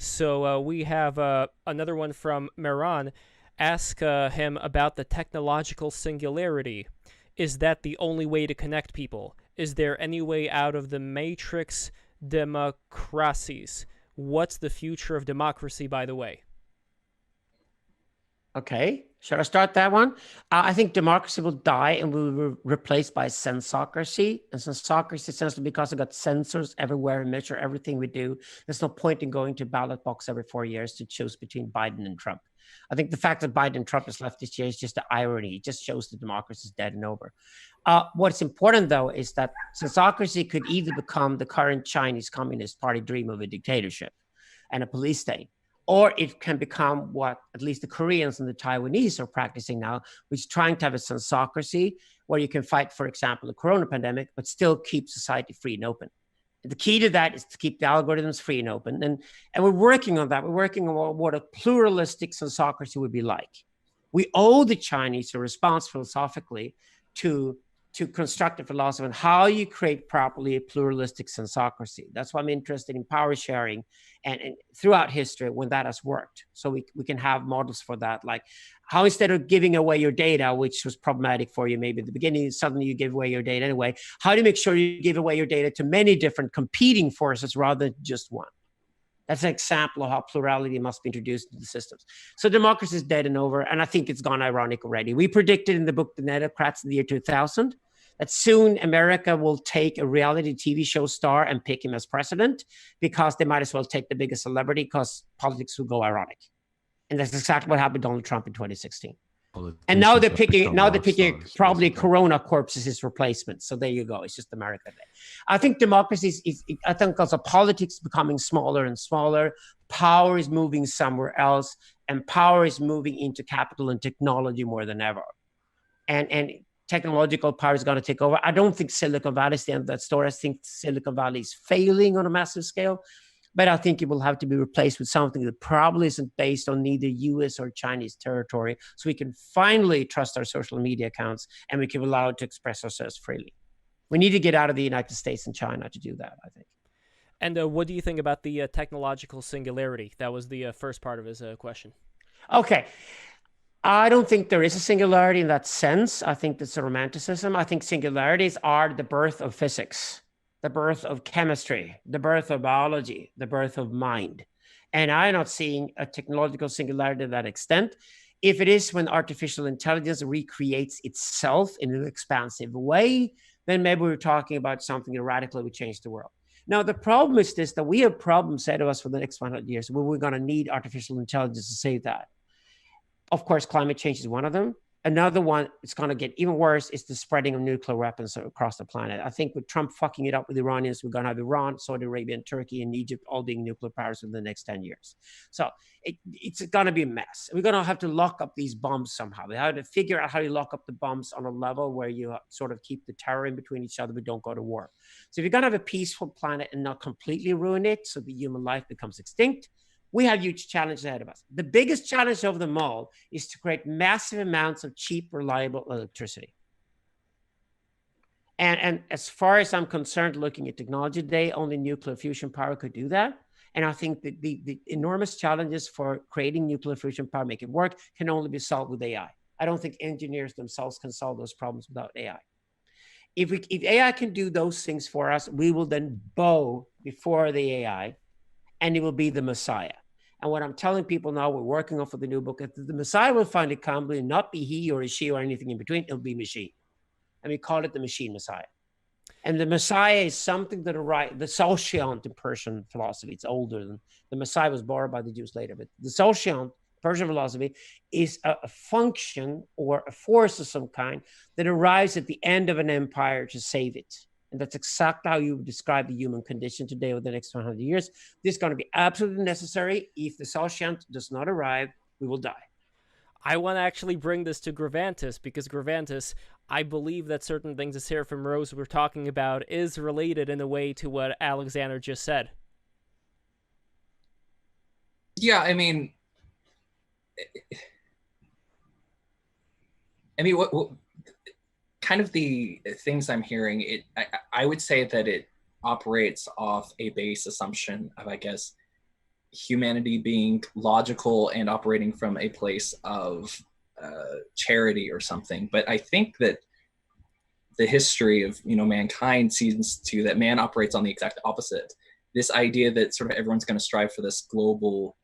So we have another one from Meran. Ask him about the technological singularity. Is that the only way to connect people? Is there any way out of the matrix democracies? What's the future of democracy, by the way? Okay, should I start that one? I think democracy will die and will be replaced by sensocracy. And sensocracy essentially because it got sensors everywhere and measure everything we do. There's no point in going to ballot box every 4 years to choose between Biden and Trump. I think the fact that Biden and Trump is left this year is just the irony. It just shows that democracy is dead and over. What's important, though, is that sensocracy could either become the current Chinese Communist Party dream of a dictatorship and a police state, or it can become what at least the Koreans and the Taiwanese are practicing now, which is trying to have a sensocracy where you can fight, for example, the corona pandemic, but still keep society free and open. And the key to that is to keep the algorithms free and open. And we're working on that. We're working on what a pluralistic sensocracy would be like. We owe the Chinese a response philosophically to construct a philosophy on how you create properly a pluralistic sensocracy. That's why I'm interested in power sharing and throughout history when that has worked. So we can have models for that, like how instead of giving away your data, which was problematic for you maybe at the beginning, suddenly you give away your data anyway. How do you make sure you give away your data to many different competing forces rather than just one? That's an example of how plurality must be introduced into the systems. So democracy is dead and over, and I think it's gone ironic already. We predicted in the book The Netocrats in the year 2000 that soon America will take a reality TV show star and pick him as president because they might as well take the biggest celebrity because politics will go ironic. And that's exactly what happened to Donald Trump in 2016. And now they're picking probably corona corpse as his replacement. So there you go. It's just America. I think democracy I think also politics becoming smaller and smaller. Power is moving somewhere else, and power is moving into capital and technology more than ever. And technological power is going to take over. I don't think Silicon Valley is the end of that story. I think Silicon Valley is failing on a massive scale. But I think it will have to be replaced with something that probably isn't based on neither US or Chinese territory. So we can finally trust our social media accounts and we can allow it to express ourselves freely. We need to get out of the United States and China to do that, I think. And what do you think about the technological singularity? That was the first part of his question. Okay. I don't think there is a singularity in that sense. I think that's a romanticism. I think singularities are the birth of physics, the birth of chemistry, the birth of biology, the birth of mind. And I'm not seeing a technological singularity to that extent. If it is when artificial intelligence recreates itself in an expansive way, then maybe we're talking about something that radically would change the world. Now, the problem is this, that we have problems ahead of us for the next 100 years where we're going to need artificial intelligence to save that. Of course, climate change is one of them. Another one, it's going to get even worse, is the spreading of nuclear weapons across the planet. I think with Trump fucking it up with the Iranians, we're going to have Iran, Saudi Arabia, and Turkey, and Egypt all being nuclear powers in the next 10 years. So it's going to be a mess. We're going to have to lock up these bombs somehow. We have to figure out how you lock up the bombs on a level where you sort of keep the terror in between each other, but don't go to war. So if you're going to have a peaceful planet and not completely ruin it so the human life becomes extinct, we have huge challenges ahead of us. The biggest challenge of them all is to create massive amounts of cheap, reliable electricity. And as far as I'm concerned, looking at technology today, only nuclear fusion power could do that. And I think that the enormous challenges for creating nuclear fusion power, make it work, can only be solved with AI. I don't think engineers themselves can solve those problems without AI. If AI can do those things for us, we will then bow before the AI, and it will be the Messiah. And what I'm telling people now, we're working on for the new book, that the Messiah will finally come, will not be he or a she or anything in between, it'll be machine. And we call it the machine Messiah. And the Messiah is something that arrived, the Solshiant in Persian philosophy, it's older than, the Messiah was borrowed by the Jews later, but the Solshiant, Persian philosophy, is a function or a force of some kind that arrives at the end of an empire to save it. And that's exactly how you would describe the human condition today over the next 100 years. This is going to be absolutely necessary. If the Solshiant does not arrive, we will die. I want to actually bring this to Gravantis, because Gravantis, I believe that certain things that Sarah from Rose were talking about is related in a way to what Alexander just said. Yeah, I mean, what kind of the things I'm hearing, I would say that it operates off a base assumption of, I guess, humanity being logical and operating from a place of charity or something. But I think that the history of mankind seems to that man operates on the exact opposite. This idea that sort of everyone's going to strive for this global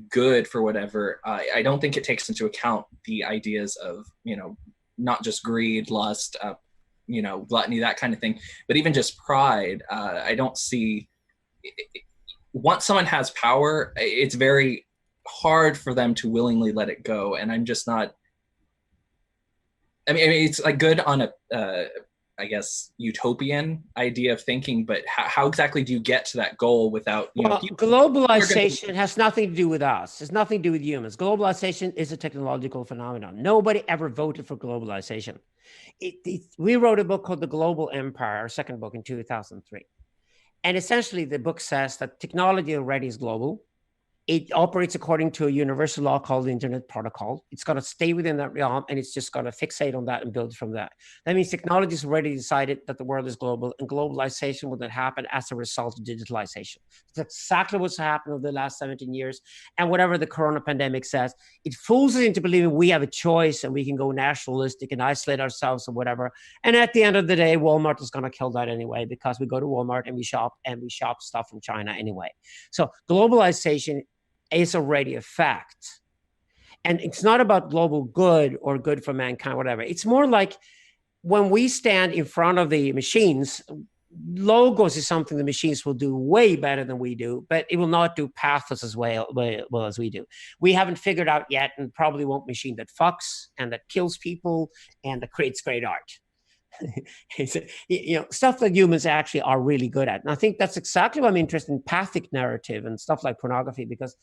good for whatever, I don't think it takes into account the ideas of not just greed, lust, gluttony, that kind of thing, but even just pride. I don't see. Once someone has power, it's very hard for them to willingly let it go, and I'm just not. I mean, it's like good on a, I guess, utopian idea of thinking, but how exactly do you get to that goal without, globalization has nothing to do with us. It's nothing to do with humans. Globalization is a technological phenomenon. Nobody ever voted for globalization. We wrote a book called The Global Empire, our second book in 2003. And essentially the book says that technology already is global. It operates according to a universal law called the Internet Protocol. It's going to stay within that realm, and it's just going to fixate on that and build from that. That means technology has already decided that the world is global, and globalization will then happen as a result of digitalization. That's exactly what's happened over the last 17 years. And whatever the corona pandemic says, it fools us into believing we have a choice and we can go nationalistic and isolate ourselves or whatever. And at the end of the day, Walmart is going to kill that anyway, because we go to Walmart and we shop stuff from China anyway. So globalization is already a fact. And it's not about global good or good for mankind, whatever. It's more like when we stand in front of the machines, logos is something the machines will do way better than we do, but it will not do pathos as well as we do. We haven't figured out yet, and probably won't, machine that fucks and that kills people and that creates great art. Stuff that humans actually are really good at. And I think that's exactly why I'm interested in pathic narrative and stuff like pornography, because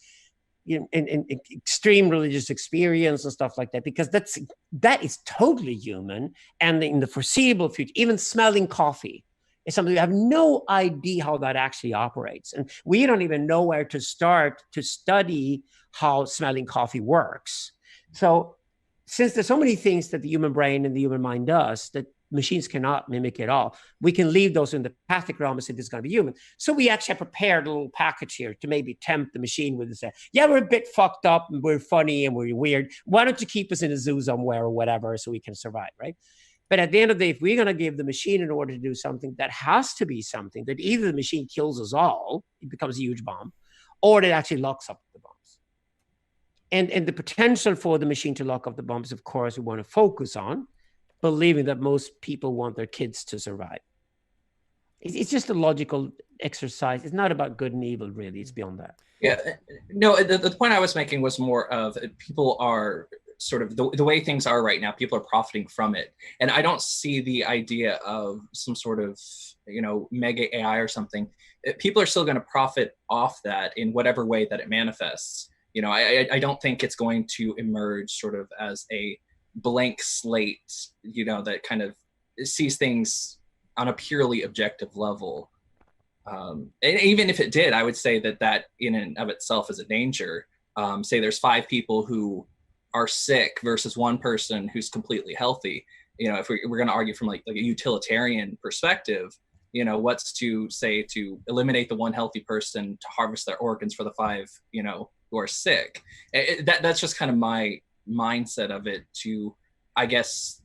in extreme religious experience and stuff like that, because that is totally human. And in the foreseeable future, even smelling coffee is something we have no idea how that actually operates. And we don't even know where to start to study how smelling coffee works. So since there's so many things that the human brain and the human mind does that machines cannot mimic at all, we can leave those in the pathic realm and say this is going to be human. So we actually have prepared a little package here to maybe tempt the machine with, say, yeah, we're a bit fucked up and we're funny and we're weird. Why don't you keep us in a zoo somewhere or whatever so we can survive, right? But at the end of the day, if we're going to give the machine in order to do something, that has to be something that either the machine kills us all, it becomes a huge bomb, or it actually locks up the bombs. And the potential for the machine to lock up the bombs, of course, we want to focus on, believing that most people want their kids to survive. It's just a logical exercise. It's not about good and evil, really. It's beyond that. Yeah, no, the point I was making was more of people are sort of the way things are right now, people are profiting from it. And I don't see the idea of some sort of, mega AI or something. People are still going to profit off that in whatever way that it manifests. I don't think it's going to emerge sort of as a blank slate, that kind of sees things on a purely objective level. And even if it did, I would say that in and of itself is a danger. Say there's 5 people who are sick versus one person who's completely healthy. If we're going to argue from like a utilitarian perspective, what's to say to eliminate the one healthy person to harvest their organs for the 5, who are sick? That's just kind of my mindset of it, to, I guess,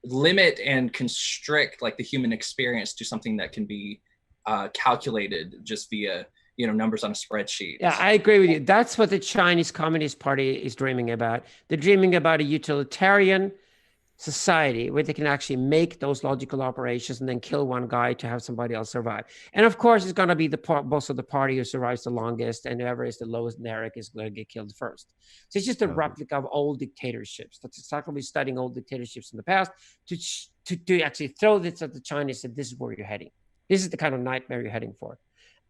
limit and constrict like the human experience to something that can be calculated just via numbers on a spreadsheet. Yeah, I agree with you. That's what the Chinese Communist Party is dreaming about. They're dreaming about a utilitarian society where they can actually make those logical operations and then kill one guy to have somebody else survive. And of course, it's going to be the boss of the party who survives the longest, and whoever is the lowest in Eric is going to get killed first. So it's just a replica of old dictatorships. That's exactly what we're studying, old dictatorships in the past, to actually throw this at the Chinese and this is where you're heading. This is the kind of nightmare you're heading for.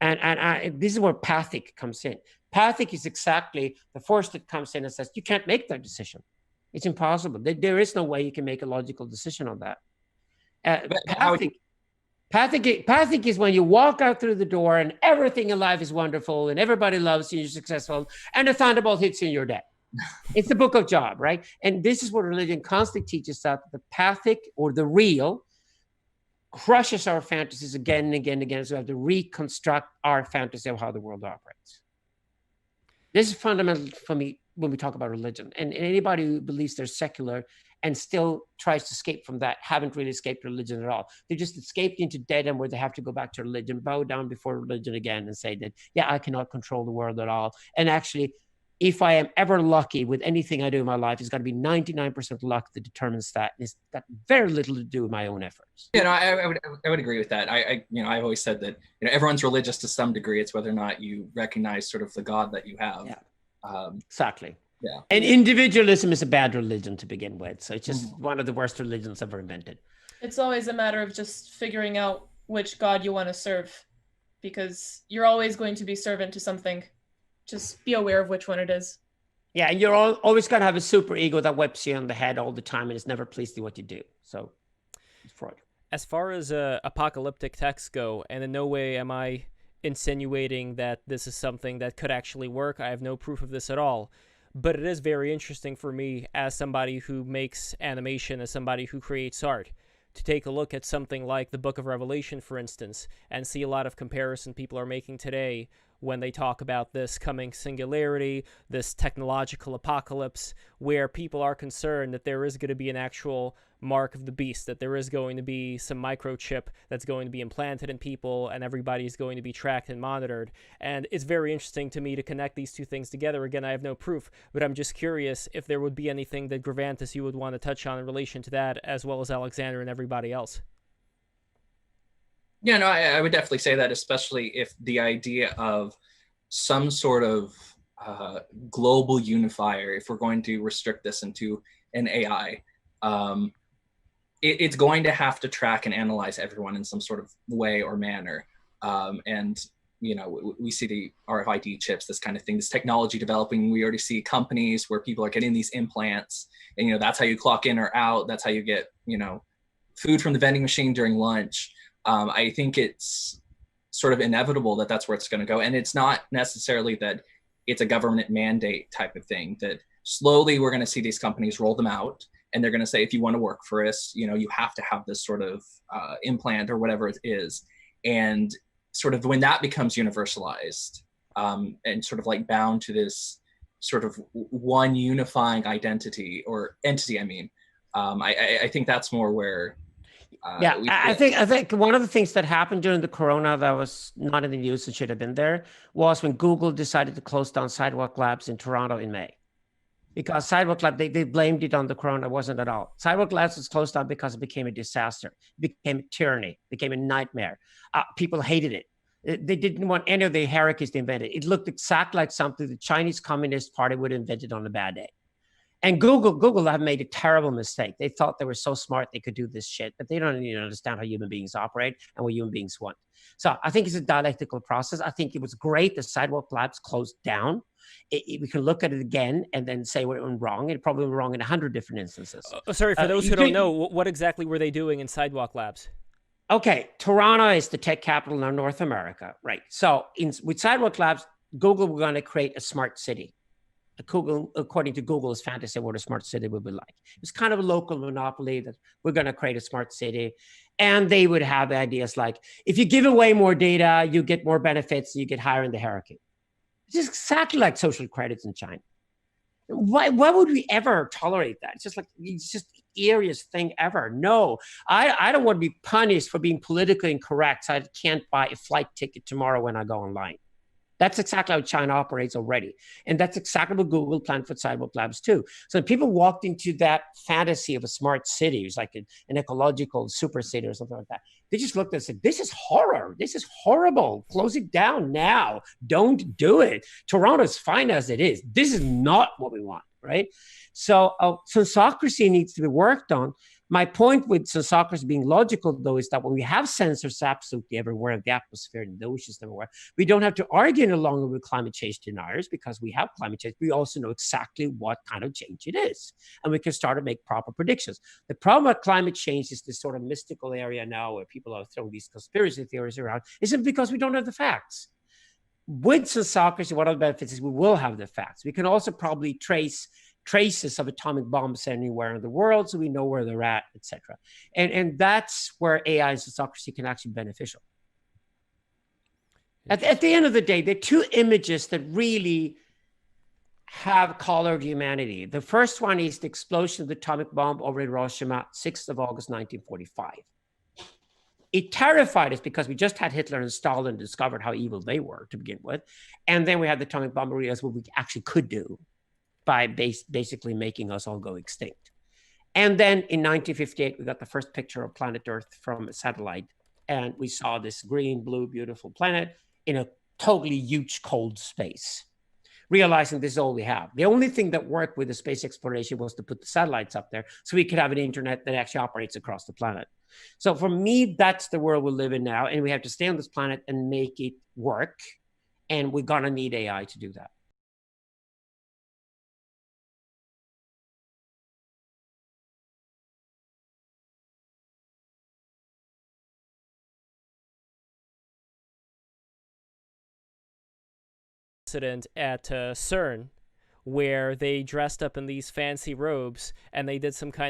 And this is where pathic comes in. Pathic is exactly the force that comes in and says, you can't make that decision. It's impossible. There is no way you can make a logical decision on that. Pathic is when you walk out through the door and everything in life is wonderful and everybody loves you, you're successful, and a thunderbolt hits you and you're dead. It's the book of Job, right? And this is what religion constantly teaches, that the pathic or the real crushes our fantasies again and again and again. So we have to reconstruct our fantasy of how the world operates. This is fundamental for me when we talk about religion. And anybody who believes they're secular and still tries to escape from that haven't really escaped religion at all. They just escaped into dead end where they have to go back to religion, bow down before religion again and say that, yeah, I cannot control the world at all. And actually, if I am ever lucky with anything I do in my life, it's got to be 99% luck that determines that. It's got very little to do with my own efforts. Yeah, no, I would agree with that. I've always said that, everyone's religious to some degree. It's whether or not you recognize sort of the God that you have. Yeah. Exactly. Yeah. And individualism is a bad religion to begin with. So it's just one of the worst religions ever invented. It's always a matter of just figuring out which God you want to serve, because you're always going to be servant to something. Just be aware of which one it is. Yeah, and you're always going to have a super ego that whips you on the head all the time and is never pleased with what you do. So it's Freud. As far as apocalyptic texts go, and in no way am I insinuating that this is something that could actually work. I have no proof of this at all. But it is very interesting for me as somebody who makes animation, as somebody who creates art, to take a look at something like the Book of Revelation, for instance, and see a lot of comparison people are making today when they talk about this coming singularity, this technological apocalypse, where people are concerned that there is going to be an actual mark of the beast, that there is going to be some microchip that's going to be implanted in people, and everybody's going to be tracked and monitored. And it's very interesting to me to connect these two things together. Again, I have no proof, but I'm just curious if there would be anything that Gravantis you would want to touch on in relation to that, as well as Alexander and everybody else. Yeah, no, I would definitely say that, especially if the idea of some sort of global unifier, if we're going to restrict this into an AI, it's going to have to track and analyze everyone in some sort of way or manner. And, we see the RFID chips, this kind of thing, this technology developing. We already see companies where people are getting these implants, and, that's how you clock in or out. That's how you get, food from the vending machine during lunch. I think it's sort of inevitable that that's where it's going to go. And it's not necessarily that it's a government mandate type of thing, that slowly we're going to see these companies roll them out. And they're going to say, if you want to work for us, you have to have this sort of implant or whatever it is. And sort of when that becomes universalized and sort of like bound to this sort of one unifying identity or entity, I think that's more where I think one of the things that happened during the corona that was not in the news and should have been there was when Google decided to close down Sidewalk Labs in Toronto in May. Because Sidewalk Lab, they blamed it on the corona. It wasn't at all. Sidewalk Labs was closed down because it became a disaster. It became a tyranny, became a nightmare. People hated it. They didn't want any of the hierarchies they invented. It looked exactly like something the Chinese Communist Party would have invented on a bad day. And Google have made a terrible mistake. They thought they were so smart they could do this shit, but they don't even understand how human beings operate and what human beings want. So I think it's a dialectical process. I think it was great that Sidewalk Labs closed down. We can look at it again and then say what went wrong. It probably went wrong in 100 different instances. Sorry, for those who don't know, what exactly were they doing in Sidewalk Labs? Okay, Toronto is the tech capital of North America, right? So with Sidewalk Labs, Google were going to create a smart city. Google, according to Google's fantasy, what a smart city would be like. It's kind of a local monopoly that we're going to create a smart city. And they would have ideas like, if you give away more data, you get more benefits, you get higher in the hierarchy. It's just exactly like social credits in China. Why would we ever tolerate that? It's just the eeriest thing ever. No, I don't want to be punished for being politically incorrect, so I can't buy a flight ticket tomorrow when I go online. That's exactly how China operates already. And that's exactly what Google planned for Sidewalk Labs too. So people walked into that fantasy of a smart city, it was like an ecological super city or something like that. They just looked and said, this is horror. This is horrible. Close it down now. Don't do it. Toronto's fine as it is. This is not what we want, right? So sensocracy needs to be worked on. My point with sensocracy being logical, though, is that when we have sensors absolutely everywhere in the atmosphere and the oceans everywhere, we don't have to argue any longer with climate change deniers because we have climate change. We also know exactly what kind of change it is, and we can start to make proper predictions. The problem with climate change is this sort of mystical area now where people are throwing these conspiracy theories around, isn't because we don't have the facts. With sensocracy, one of the benefits is we will have the facts. We can also probably trace traces of atomic bombs anywhere in the world, so we know where they're at, etc. And that's where AI and sensocracy can actually be beneficial. At the end of the day, the two images that really have colored humanity. The first one is the explosion of the atomic bomb over Hiroshima, 6th of August, 1945. It terrified us because we just had Hitler and Stalin discovered how evil they were to begin with. And then we had the atomic bomb and realized what we actually could do by basically making us all go extinct. And then in 1958, we got the first picture of planet Earth from a satellite. And we saw this green, blue, beautiful planet in a totally huge cold space, realizing this is all we have. The only thing that worked with the space exploration was to put the satellites up there so we could have an internet that actually operates across the planet. So for me, that's the world we live in now. And we have to stay on this planet and make it work. And we're going to need AI to do that. Incident at CERN where they dressed up in these fancy robes and they did some kind of